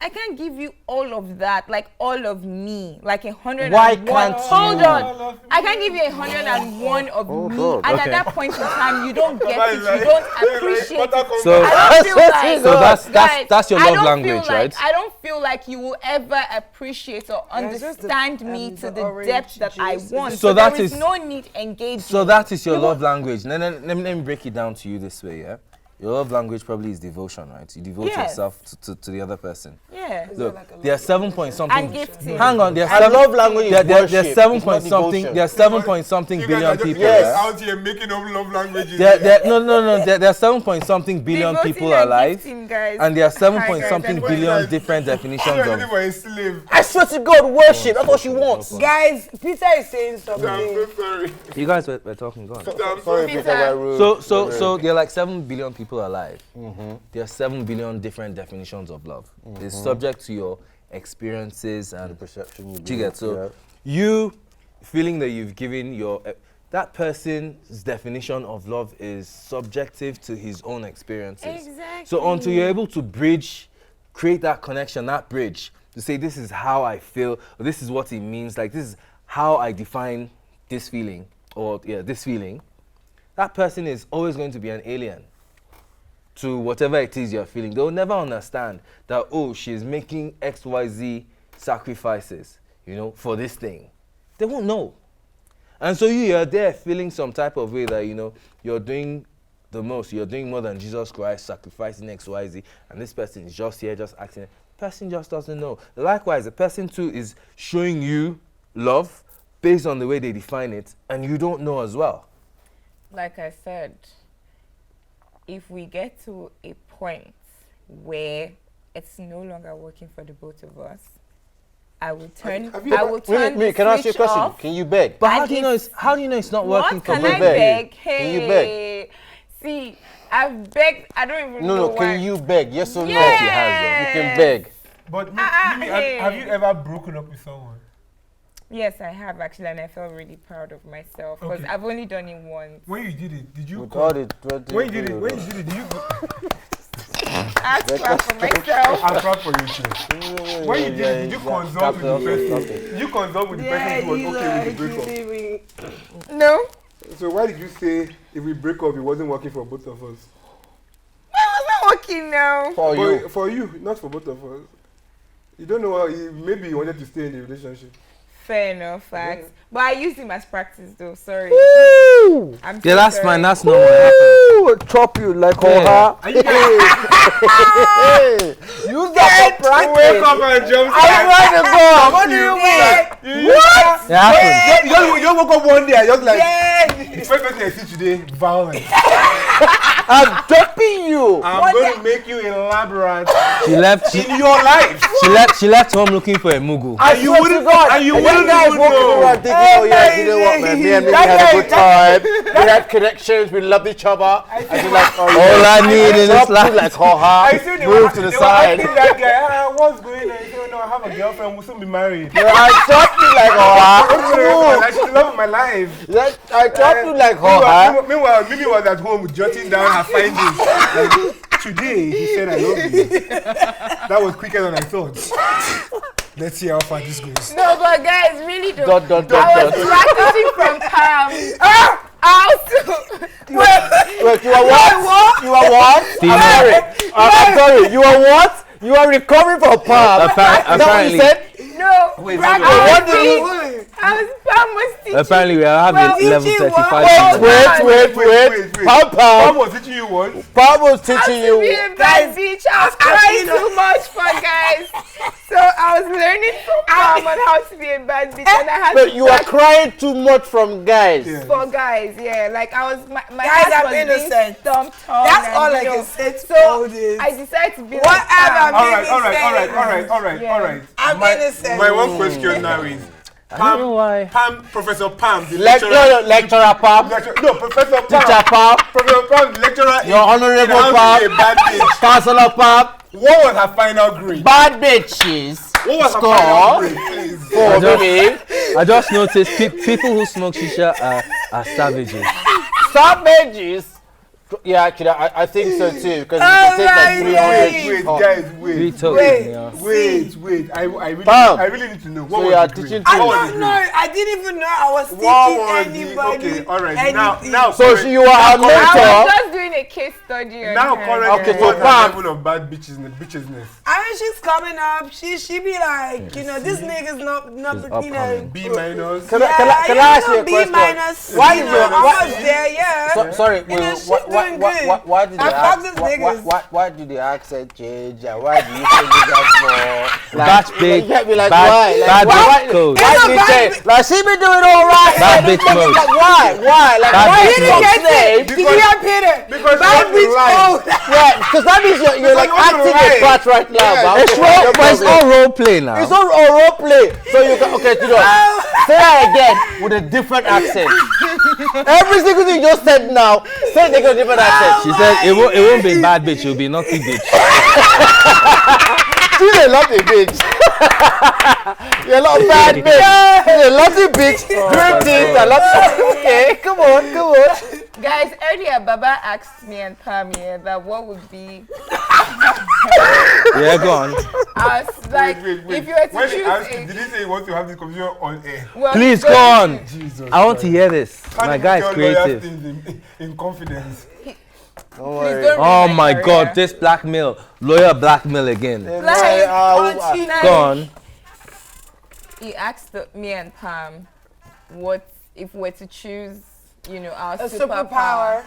can't give you all of that, like all of me, like 101. Why can't Hold you? on, I can't give you 101 of me, God. and Okay. at that point in time, you don't get That it, is like- you don't it's like appreciate butter it. come So- back. I don't feel like, So guys, that's your I love don't language, feel like, right? I don't feel like you will ever appreciate or it's just the- understand me to the the orange depth that I juice. want. So there that is is- no need engaging. So that is your love language. Let me break it down to you this way, yeah? Your love language probably is devotion, right? You devote Yes. yourself to the other person. Yeah. Look, there are 7 point something. And gifting. Hang on, there are I 7 love language. there's Worship. 7 It's point not something. devotion. There's 7 point something You guys billion are just people. Yes. yeah? out here making up love languages. There are 7 point something billion Devoting people and alive, gifting, guys. and there are 7 Hi, point guys, something and billion guys. different definitions You're of. looking for a slave. I swear to God, worship. That's what she wants. guys, Peter is saying I'm something. so sorry. You guys were talking, go on. I'm Sorry, Peter. Peter, we're rude. So there are like 7 billion people alive. There are 7 billion different definitions of love. It's subject to your experiences and perception. You do you get? So you feeling that you've given your that person's definition of love is subjective to his own experiences. Exactly. So until you're able to create that connection, that bridge, to say this is how I feel, or this is what it means, like this is how I define this feeling, or this feeling, that person is always going to be an alien to whatever it is you're feeling. They'll never understand that, oh, she's making XYZ sacrifices, for this thing. They won't know. And so you're there feeling some type of way that, you're doing the most. You're doing more than Jesus Christ, sacrificing XYZ, and this person is just here, just acting. The person just doesn't know. Likewise, the person too is showing you love based on the way they define it, and you don't know as well. Like I said, if we get to a point where it's no longer working for the both of us, I will turn. Have you I ever- will turn. Wait, can I ask you a switch question? off. Can you beg? But And how do you know it's not working What for can both I of you? beg? Can you Hey, beg? See, I've begged. I don't even know No, why. can you beg? Yes or no? Yes. She has, though. You can beg. But Mimi, hey. have you ever broken up with someone? Yes, I have actually, and I felt really proud of myself because Okay. I've only done it once. When you did it, did you? With all the 20 When you did it, euros. did you? I have to clap for myself. I'm proud for you too. When you did it, did you consult with the person? Did you consult with the person who was okay with the breakup? No, So why did you say if we break up, it wasn't working for both of us? I was not working now. For you. For you, not for both of us. You don't know how. Maybe you wanted to stay in the relationship. Fair enough, facts. But I used him as practice though. Sorry. Woo! I'm so Yeah, that's sorry. fine. That's normal. It happens. Woo! Chop you like Yeah. Are you guys Hey! Use that for practice. wake up and jump? I'm ready to go. What do you mean? What? It happens. You woke up one day and just like the first person I see today, violence. I'm dumping you. I'm going to make you elaborate She left. in your life. She left home looking for a mugu. I you swear to wouldn't- God. and you And wouldn't guys even walking know. around thinking, oh yeah, you know what, man? Me and Mimi had a good time. We had connections. We loved each other. I feel like, oh, All I need in this Drop you life. like I see they move to the they side. were asking that guy, what's going on? He said, no, I have a girlfriend. We'll soon be married. I dropped you like I should love my life. I dropped you like Meanwhile, Mimi was at home jotting down her findings. Like, today, he said, I love you. That was quicker than I thought. Let's see how far this goes. No, but guys, really don't. Dot. I was practicing from Pam. Wait, you are what? You are what? I'm sorry. You are what? You are recovering from Pam. Apparently. No, Wait, Pam what did you? Pam was teaching. Apparently, we are having level 35. Wait. Pam Pam was teaching you what? Pam was I teaching was to be you. a bad bitch. I was crying too much for guys. So I was learning from Pam on how to be a bad bitch, and I had But to you are crying too much from guys. Yeah. for guys, yeah. Like I was, my Guys, heart I'm was being innocent. stomped on. That's and, all you I know, can say to So all this. I decided to be like Whatever. Pam. All right. I'm innocent. My one question now is, I don't know why. Professor Pam, the Lecturer Pam. No, Professor Pam. Teacher Pam. Professor Pam, the lecturer. Your honorable Pam. A Pam. bad bitch. Counselor Pam. What was her final grade? Bad bitches. What was her Score. final grade, please? For me. I just noticed people who smoke shisha are savages. Savages. Yeah, actually, I think so too. Because you can take like 300. Wait, guys, Three wait. tokens, yeah. Wait. Pam. I really need to know. What So was you are the grade? teaching I to- What was don't the know. grade? I didn't even know I was teaching What was the- anybody. okay, all right. anything. Now, So you are a I was mentor. just doing a case study on now, her. currently, Okay, so what's the Pam. level of bad bitchness? I mean, she's coming up. She be like, you know, this nigga's not, She's you know. upcoming. B minus. Can I ask you a B question? minus. Why you is know, your- almost there, yeah. Sorry, You know, she's doing good. why did I the fuck these niggas. why did the accent change? And why do you think that for? Batch big, You can't be like, bad- why? Like, bad why? bitch code. Why It's did a you bad change? Like, she been doing all right. Bad Like, bitch mode. like, why? Like, Bad why? bitch Did you mode. get saved? Did you hear Peter? Because Bad you bitch want to mode. Yeah, because that means you're like Because you want to acting a lie. part right now. Yeah, but It's okay, role, no but it's problem. all role play now. It's all role play. So you can, okay, you know, say that again with a different accent. Every single thing you just said now, say it again with a different accent. She said it won't be bad bitch, it'll be naughty bitch. She's a naughty bitch. You're not a bad bitch. She's a naughty bitch. Doing things a lot. Okay, come on. Guys, earlier Baba asked me and Pam here that what would be. Yeah, go on. I was like, Wait. if you were to When he choose asked a, you, did he say he wants to have this conversation on air? well, Please go go on. Jesus. I want to hear this. How My do you guy's tell lawyers creative. things in confidence. Please worry. don't Oh ruin my career. god, this blackmail. Lawyer blackmail again. Like, Go on. he asked me and Pam, what if we're to choose, you know, our A superpower, superpower.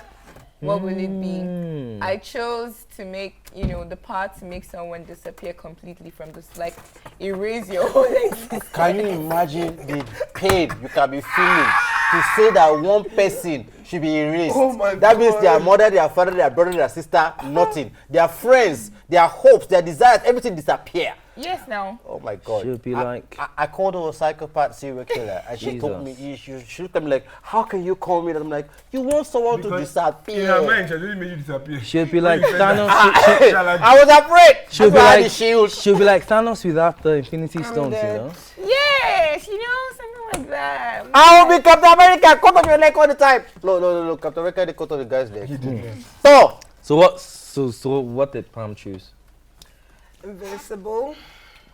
what will it be? I chose to make, you know, the power to make someone disappear completely from this, like erase your whole existence. Can you imagine the pain you can be feeling to say that one person should be erased? Oh my That means God. their mother, their father, their brother, their sister, nothing. Their friends, their hopes, their desires, everything disappear. Yes, now. Oh my God. She'll be like- I called her a psychopath serial killer, and she told me, she looked at me like, how can you call me that? I'm like, you want someone to Because disappear. in her mind, she really made you disappear. She'll be like When you said Thanos. that, I was afraid. She'll That's be why I had like the shield. she'll be like Thanos without the Infinity Stones, you dead. know. Yes, you know, something like that. I will be Captain America. Cut off your leg all the time. No. Captain America, they cut off the guy's leg. So, So what did Pam choose? Invincible.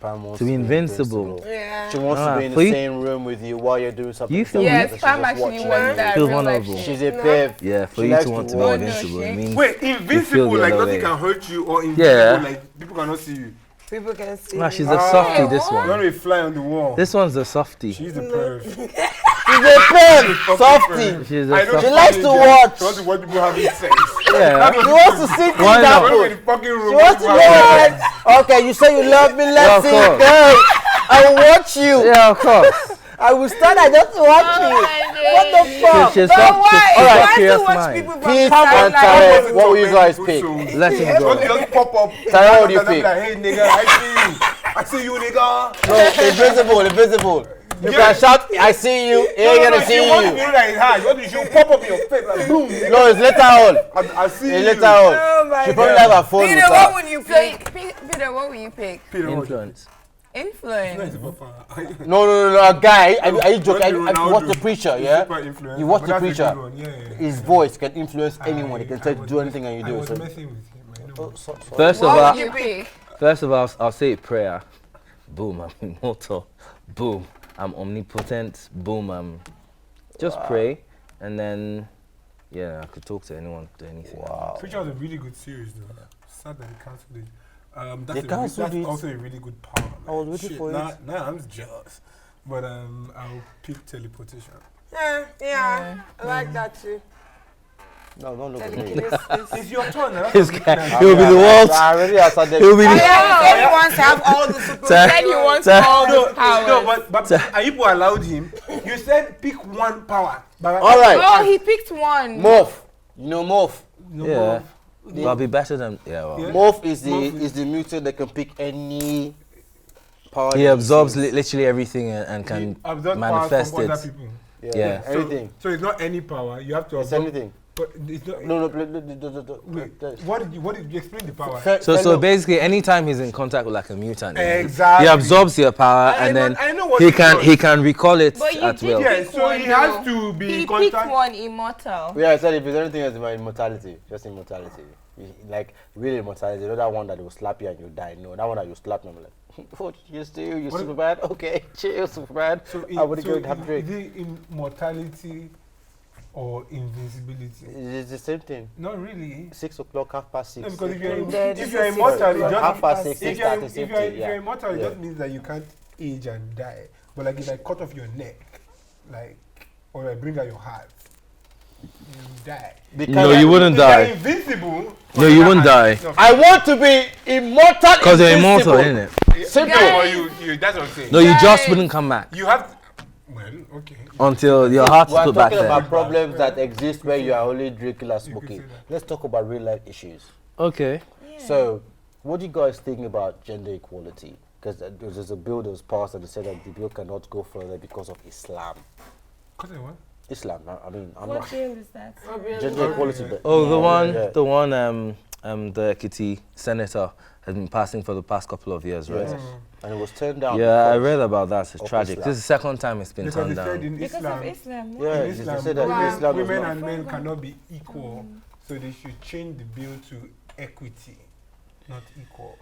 Pam wants To be invincible. Yeah. She wants to be in for the you- same room with you while you're doing something. You feel Yes, She's Pam just actually watching was you. that Feel real life vulnerable. shit. She's a pev. Yeah, for She you likes to want to to be watch. invincible, it means Wait, feel invincible, the like other nothing way. can hurt you, or invincible, Yeah. like people cannot see you. People can see. Nah, me. she's a softie, this You want one. to fly on the wall. This one's a softie. She's the perv. She's a pev. Softie. She's I a know softie. She likes to watch. She wants to watch people having sex. Yeah. She wants to see things Why not? When we're in happen. the fucking room. She wants to people know having it. sex. Okay, you say you love me. Let's Yeah, see of it. Girl, I will watch you. Yeah, of course. I will stand and just watch you. What the fuck? She's But soft. why? She's Why soft, to curious watch mind. people from Peace the and sideline? Tyrell, what will you guys So, pick? Let him Don't go. just pop up. Tyrell, what do you And I'm pick? like, hey nigga, I see you. I see you, nigga. No, invisible. You Yeah. can shout, I see you. Ain't gonna She see wants to you. know that it's hard. She wants to pop up in your face like boom. nigga. No, it's later on. I see It's you. later on. Oh my She probably God. have her phone Peter, with what her. would you So, pick? Peter, what will you pick? Peter, what? Influence. Influence. No, a guy. Are you joking? Ronaldo, Have you watched the preacher, he's yeah? super influential. You watch But the that's a preacher. good one, yeah. His voice can influence anyone. He can tell you to was do anything and you I do was it. messing with him. I know. First of What all, will you pick? I'll say prayer. boom, I'm immortal, boom, I'm omnipotent, boom, I'm just pray, and then yeah, I could talk to anyone, do anything. Wow. Preacher was a really good series though. Sad that they cancelled it. They cancelled that's it? also a really good power. I was man. waiting Shit, for now, it. Now I'm jealous. But I'll pick teleportation. Yeah, I like that too. No, don't look at me. It's your turn. Now. This That's guy, what he'll be the world. I already answered them. He'll be Oh, the. yeah, he said he wants to have all the super. Then he wants Sir. all no, the powers. no, but Ayipo allowed him. You said pick one power. But All right. Oh, he picked one. Morph. You know Morph. no Yeah. more. I'll be better than well. Yeah. Morph is Morph is the mutant that can pick any power. He absorbs literally everything and can He absorbs powers manifest from other it. people. Yeah. So- Anything. So it's not any power. You have to It's absorb. anything. But it's not. No. Wait, what did you explain the power? So basically, anytime he's in contact with like a mutant, Exactly. he absorbs your power I and know- then I know what he he can does. he can recall it But you at did will. Yeah, pick so one, he has though. to be He in contact. picked one immortal. Yeah, I said if there's anything else about immortality, just immortality. Like real immortality, not that one that will slap you and you die. No, that one that you slap me, I'm like, what you still, you What- Superman? Okay, chill, Superman. I would go and have a drink. Is it immortality or invincibility? It's the same thing. Not really. 6 o'clock, 6:30. No, because if you're, Then if you're immortal, it just 6:30, if you're 6:30, if you're yeah. immortal, it Yeah. just means that you can't age and die. But like if I cut off your neck, like, or I bring out your heart, you die. No, you wouldn't If you're die. invincible. No, you wouldn't die. No, I want to be immortal. Because you're immortal, invincible. isn't it? simple Guys. for you. That's what I'm saying. No, you just Guys. wouldn't come back You have. Well, okay. until your heart's We're put back talking about there. problems that exist where you are only drinking or say smoking. that. Let's talk about real life issues. Okay. So, what do you guys think about gender equality? Because there's a bill that was passed and they said that the bill cannot go further because of Islam. Cause of what? Islam, I mean, I'm What not. bill is that? Gender equality. but- Oh, Yeah. the one the Ekiti senator has been passing for the past couple of years, right? Yes. And it was turned down. Yeah, I because read about that. It's of tragic. Islam. This is the second time it's been Because turned they said down. in Because Islam, of Islam. Yeah, what? they Islam, said that Islam was women not. and men cannot be equal, so they should change the bill to equity, not equal.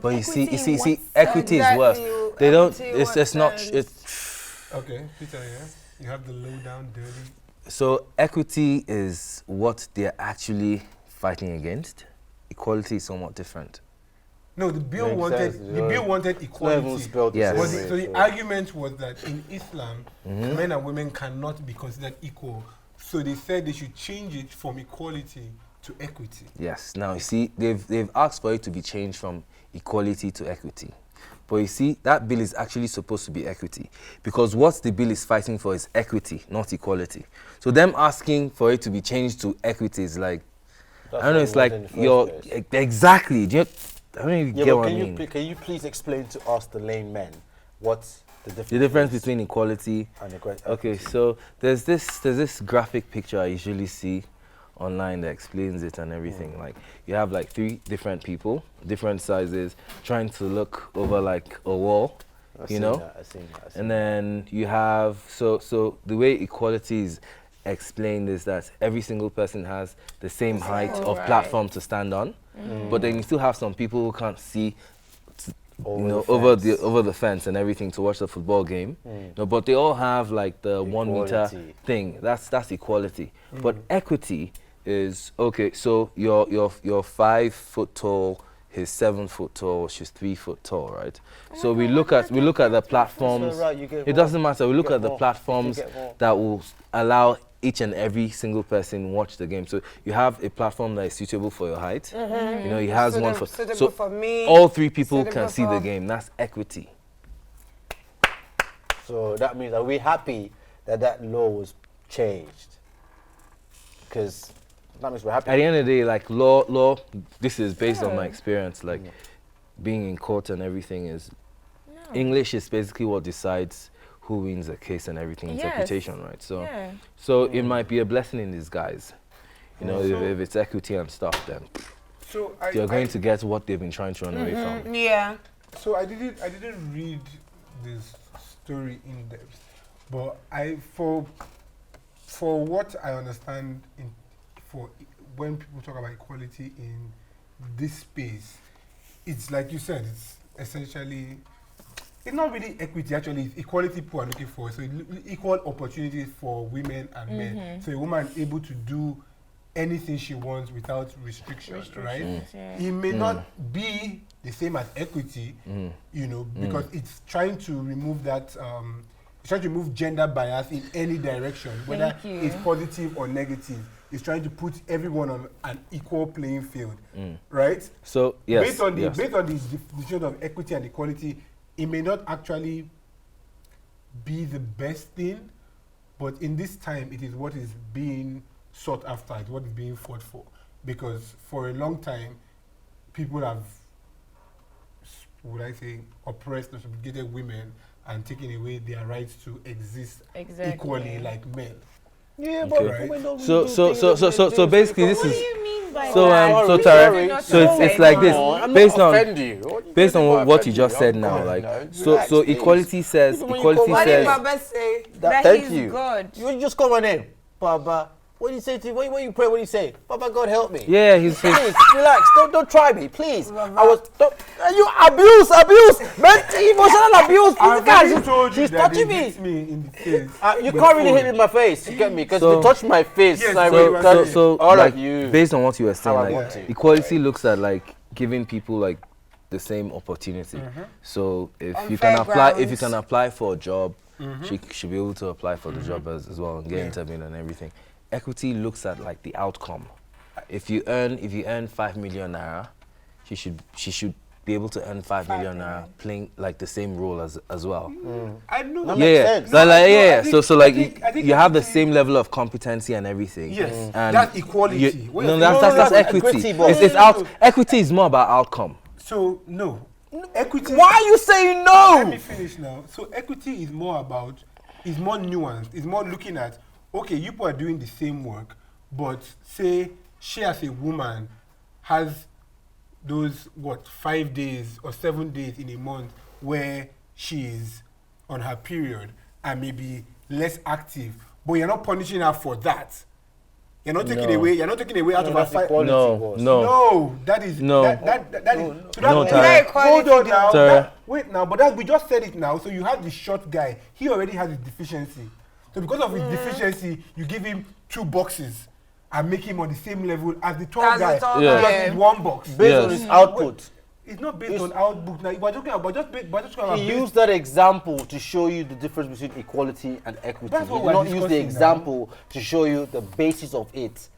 But you see, Equity in what equity is worse. They don't. It's not. It's Okay, Peter, yeah, you have the low down dirty. so equity is what they're actually fighting against. Equality is somewhat different. No, the bill Makes wanted sense, the yeah. bill wanted It's not even equality. spelled the Yes. same Was way, so the so- argument was that in Islam, men and women cannot be considered equal. So they said they should change it from equality to equity. Yes. Now you see, they've asked for it to be changed from equality to equity. But you see, that bill is actually supposed to be equity because what the bill is fighting for is equity, not equality. So them asking for it to be changed to equity is like, That's I don't know, what it's we like want in the you're first place. exactly. Do you, I don't even Yeah, get but what I mean. can you please explain to us, the laymen, what's the difference? The difference between equality. and equality. Okay, so there's this graphic picture I usually see online that explains it and everything. Like you have like 3 different people, different sizes, trying to look over like a wall, I've you seen know. that, I've seen that, I've seen And then you have so the way equality is explained is that every single person has the same height of Right. platform to stand on, but then you still have some people who can't see Over you know, the over fence. over the fence and everything to watch the football game. No, but they all have like the 1 meter Equality. thing. That's equality. But equity is okay. So you're 5 foot tall. He's 7 foot tall. She's 3 foot tall, right? So we look at the platforms. So, right, you get It more. doesn't matter. We look get at the more. platforms You get more. that will allow each and every single person watch the game. So you have a platform that is suitable for your height. You know, he has one for suitable for me. all 3 people suitable can see the for- game. That's equity. So that means, are we happy that that law was changed? Because that means we're happy. At the end of the day, like law, this is based on my experience, like being in court and everything is, English is basically what decides who wins a case and everything, Yes. interpretation, right? So, Yeah. so it might be a blessing in disguise. You know, if it's equity and stuff, then So you're going to get what they've been trying to run away from. Yeah. So I didn't read this story in depth, but for what I understand when people talk about equality in this space, it's like you said, it's essentially, it's not really equity, actually, it's equality people are looking for. So equal opportunities for women and men. So a woman able to do anything she wants without restrictions, right? It may not be the same as equity, you know, because it's trying to remove that, it's trying to remove gender bias in any direction, whether it's positive or negative. It's trying to put everyone on an equal playing field, right? So, yes. Based on the definition of equity and equality, it may not actually be the best thing, but in this time, it is what is being sought after, it's what is being fought for. Because for a long time, people have, would I say, oppressed or subjugated women and taken away their rights to exist equally like men. Yeah, but Okay. women don't So really do basically this What is do you mean by so that? so Sorry. Tara, so it's like this I'm based not on offend you. based on what you just said now, like so equality says Even when you equality call What did says Baba say? That Thank he's you. God. You just call my name, Baba. What do you say to when you pray? What do you say? Baba, God help me. yeah he's Please relax. Don't try me, please. You abuse, mental, emotional abuse. I've already Physical. told you She's that touching they me. hit me in the face. You can't really hit me in my face. You get me? Because So- they touch my face. Yes, I so- really can't- so all like of you. based on what you were saying, How I like want to. equality looks at like giving people like the same opportunity. So if On you fair can apply if you grounds. can apply for a job, she should be able to apply for the job as well and get interviewed and everything. Equity looks at like the outcome. If you earn 5 million naira, she should be able to earn 5 million naira playing like the same role as well. I know. That Yeah, makes yeah. sense. So, like, No, yeah. I think- So like I think you have the equity- same level of competency and everything. Yes, And that's equality. you- What no, you're that's saying- that's that's equity. equity, boss. It's equity is more about outcome. So no, equity. Why are you saying Let no? me finish now. So equity is more about, is more nuanced. It's more looking at, okay, you people are doing the same work, but say she as a woman has those 5 days or 7 days in a month where she is on her period and maybe less active, but you're not punishing her for that. You're not taking away. You're not taking away out of her That's five. equality, No, boss. no. No, that is No. that is so No, that, Tara. hold on now. Tara. Wait now, but that we just said it now. So you have the short guy. He already has his deficiency. So because of his deficiency, you give him 2 boxes and make him on the same level as the tall As the guy. tall Yeah. Just guy. need 1 box. Based on Yes. his output. It's not based on output. Now we're talking about He used that example to show you the difference between equality and equity. That's He what did we're not use the discussing now. example to show you the basis of it.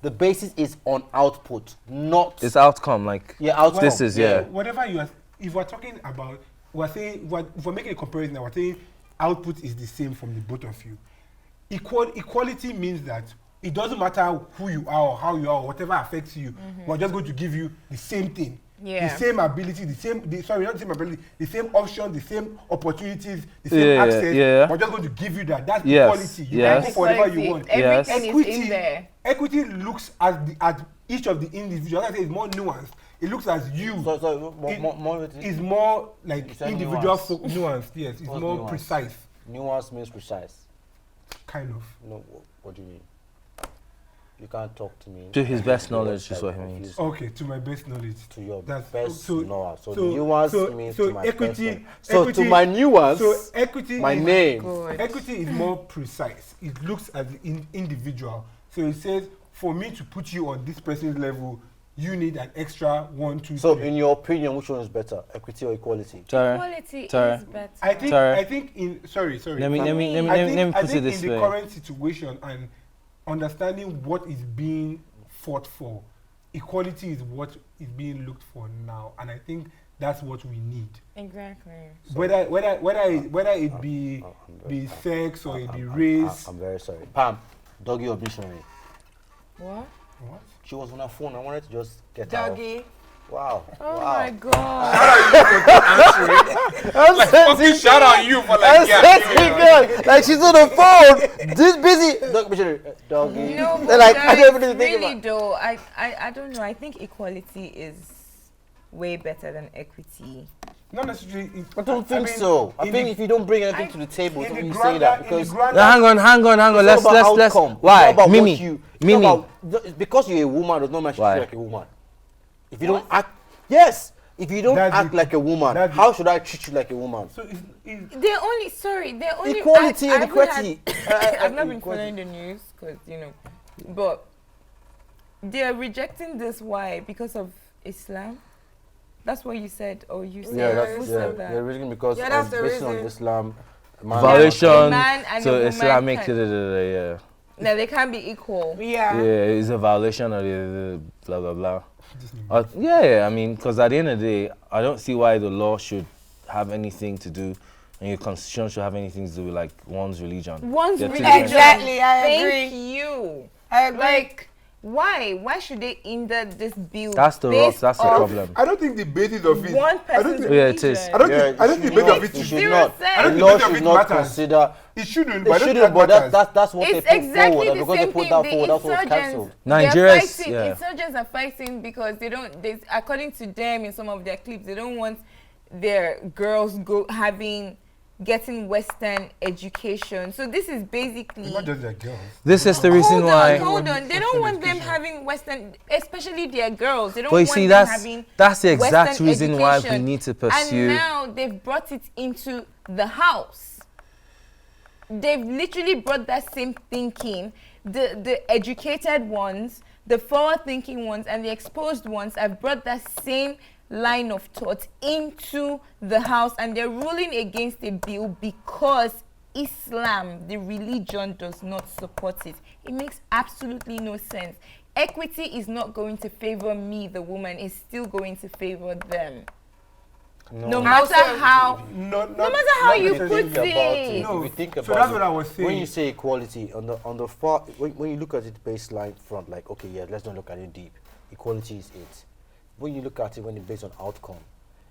The basis is on output, not It's outcome. Like outcome. this is yeah. Whatever you are, if we're talking about, we're saying, if we're making a comparison, we're saying output is the same from the both of you. Equality means that it doesn't matter who you are or how you are or whatever affects you. We're just going to give you the same thing. Yeah. The same ability, sorry, not the same ability, the same options, the same opportunities, the same Yeah, access. yeah. We're just going to give you that. That's Yes, equality. You yes. can go for whatever you Equality. want. Yes. Everything is in there. Equity looks at each of the individuals. Like I say, it's more nuanced. It looks as you. It's more like You said individual nuance. nuanced. Yes, it's What's more nuance? precise, Nuance means precise. kind of. No, what do you mean? You can't talk to me. To his best knowledge Words is that what he means. confuse Okay, to my best knowledge. To your That's- best so- nuance. So, so- the nuance so- means so to my equity- best. So equity- to my nuance, So equity, my is, name. God. equity is more precise. It looks at the individual. So it says, for me to put you on this person's level, you need an extra 1, 2, 3. So in your opinion, which one is better, equity or equality? Tara, Quality Tara. is better. I think in sorry. let me I put think it this in the way. current situation and understanding what is being fought for, equality is what is being looked for now, and I think that's what we need. Exactly. Whether it be sex or it be race. I'm very sorry. Pam, doggy or missionary? What? What? She was on her phone. I wanted to just get her. Doggy. Wow. Oh wow. my God. I'm Shout out you for I'm sensing girl. Like she's on the phone. This busy. Dog missionary. Doggy. No, but They're like, I guys, don't even think really about. though, I don't know. I think equality is way better than equity. Not necessarily. I don't think mean, so. I in think the- if you don't bring anything to the table, in don't the you say grander- that in the because grander- Now, hang on. it's all Let's. about outcome. It's Why, not about Mimi? what you- it's Mimi. not about- because you're a woman does not make you Why? feel like a woman. If you don't act, yes, If you don't That's act it. like a woman, That's how should I treat you like a woman? So it's They're only Equality and I've equality. I've not been Equality. following the news because but they're rejecting this. Why? Because of Islam. That's what you said. Or you said. Yeah, Who that's said that? the reason because Yeah, that's the based on reason. Islam, Violation. A man and a So woman Islamic, can- yeah. No, they can't be equal. Yeah. Yeah, it's a violation of the blah blah blah. Yeah, I mean, because at the end of the day, I don't see why the law should have anything to do, and your constitution should have anything to do with like one's religion. One's They're two religion. different Exactly, I Thank agree. you. I agree. Like, why? Why should they hinder this bill? That's the rocks. based That's the off problem. I don't think the basis of it. One I don't person's think. Yeah, it is. religion. I don't think. I don't think the base of it It should. should Zero not. sense. I don't The think law the base of should it not matters. consider. It shouldn't. They But I don't think shouldn't, that but matters. that's what they It's put exactly forward. And the because same they put thing. that The forward, that's what was insurgents, cancelled. Nigerians, they're fighting. yeah. Insurgents are fighting because they don't. They, according to them, in some of their clips, they don't want their girls getting Western education. So this is basically. Not just their girls. This is the reason why. Hold on. They don't Western want them education. having Western, especially their girls. They don't But you want see, them having that's the exact Western reason why we education. need to And pursue. now they've brought it into the house. They've literally brought that same thinking. The educated ones, the forward-thinking ones, and the exposed ones have brought that same line of thought into the house, and they're ruling against the bill because Islam, the religion, does not support it. It makes absolutely no sense. Equity is not going to favor me, the woman. It's still going to favor them. No matter how. No matter how you put Think about it. No, If you think so about that's it, what I was saying. when you say equality on the far, when you look at it baseline front, like okay, yeah, let's not look at it deep. Equality is it. When you look at it when it's based on outcome,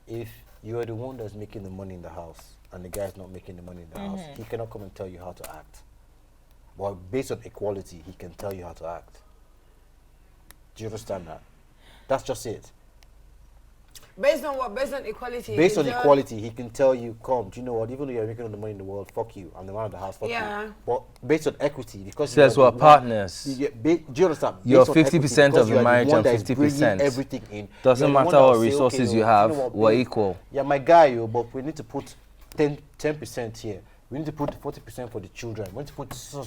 if you are the one that's making the money in the house and the guy's not making the money in the house, he cannot come and tell you how to act. But based on equality, he can tell you how to act. Do you understand that? That's just it. Based on what? Based on equality. Based on Is there- equality, he can tell you, come, do you know what, even though you're making all the money in the world, fuck you, I'm the man of the house, fuck Yeah. you. But based on equity, because Says you are we're the one- partners. do you understand? You're Based on equity, 50% because of you the are marriage one and that is bringing 50%. everything in. Doesn't You're the one matter that what will say, resources okay, you oh, have, know what, we're babe, equal. Yeah, my guy, but we need to put 10% here. We need to put 40% for the children. We need to put so.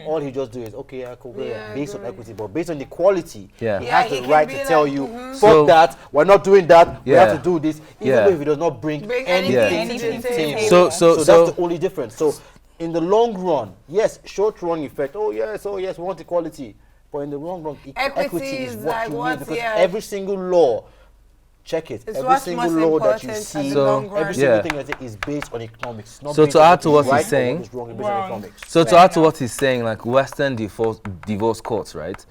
All he just do is, okay, yeah, cool, Yeah, yeah, based on good. equity, but based on equality, Yeah. he Yeah, has he the can right be to like, tell you, fuck So- that, we're not doing that, we have Yeah. to do this, even Yeah. though if it does not bring Bring anything anything to to the the table. table. So that's the only difference. So in the long run, yes, short run effect, oh yes, we want equality. But in the long run, equity is is what like you what, need because yeah. every single law, check it, It's every what's single most law that you important see, in the So, long run. every single Yeah. thing that is based on economics. It's not So based to on add to what what is he's right or saying- what is wrong, it's based on Wrong. economics. So to Fair add to enough. what he's saying, like Western divorce courts, right?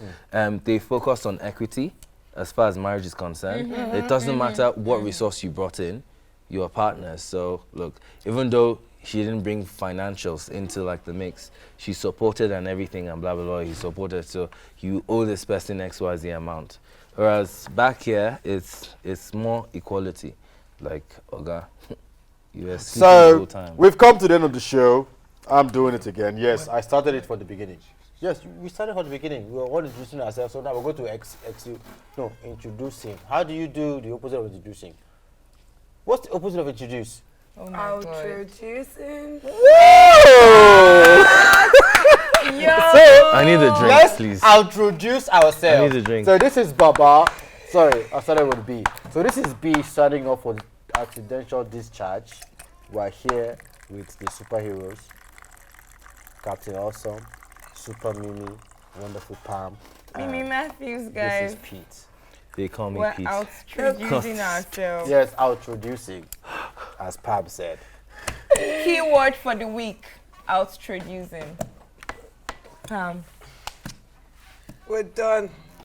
They focus on equity as far as marriage is concerned. It doesn't matter what resource you brought in, you're partners. So look, even though she didn't bring financials into like the mix, she supported and everything and blah blah blah. He supported, so you owe this person XYZ amount. Whereas back here, it's more equality. Like Oga, you were sleeping the So whole time. we've come to the end of the show. I'm doing it again. Yes, I started it from the beginning. Yes, we started from the beginning. We were all introducing ourselves, so now we're going to introducing. How do you do the opposite of introducing? What's the opposite of introduce? Oh my God. Introducing. I need a drink, Let's please. introduce ourselves. I need a drink. So this is Baba. Sorry, I started with B. So this is B starting off with accidental discharge. We're here with the superheroes. Captain Awesome, Super Mimi, Wonderful Palm. Mimi and Matthews, This guys. is Pete. They call me We're Pete. introducing ourselves. Yes, introducing, as Pam said. Keyword for the week: outroducing. We're done.